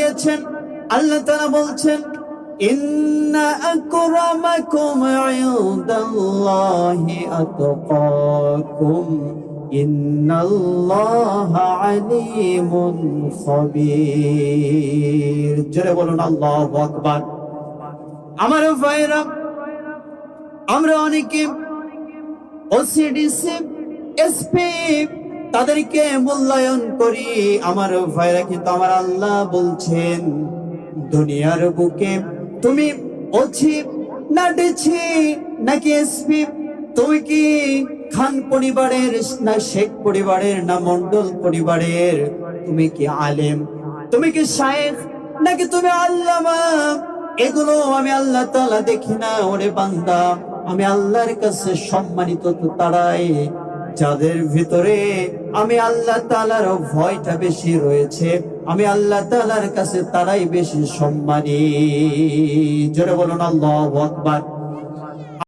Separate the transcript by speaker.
Speaker 1: দিয়েছেন। আল্লাহ তাআলা বলছেন, ইন্না আকরামাকুম ইনদাল্লাহি আতকাকুম ইন্নাল্লাহা আলিমুন খাবীর। জোরে বলুন আল্লাহু আকবার। আমার ভাইরা, আমরা অনেকে ওসিডিসি, এসপি তাদেরকে মূল্যায়ন করি। আমার ভাইরা, কিন্তু আমার আল্লাহ বলছেন, দুনিয়ার বুকে তুমি ওসি না ডিসি নাকি এসপি, তুমি কি খান পরিবারের না শেখ পরিবারের না মন্ডল পরিবারের, তুমি কি আলেম, তুমি কি শায়েখ নাকি তুমি আল্লামা, এগুলো আমি আল্লাহ তাআলা দেখি না। ওরে বান্দা, আমি আল্লাহর কাছে সম্মানিত তো তারাই যাদের ভিতরে আমি আল্লাহ তাআলার ভয়টা বেশি রয়েছে। আমি আল্লাহ তাআলার কাছে তারাই বেশি সম্মানী। জোরে বলুন আল্লাহু আকবার।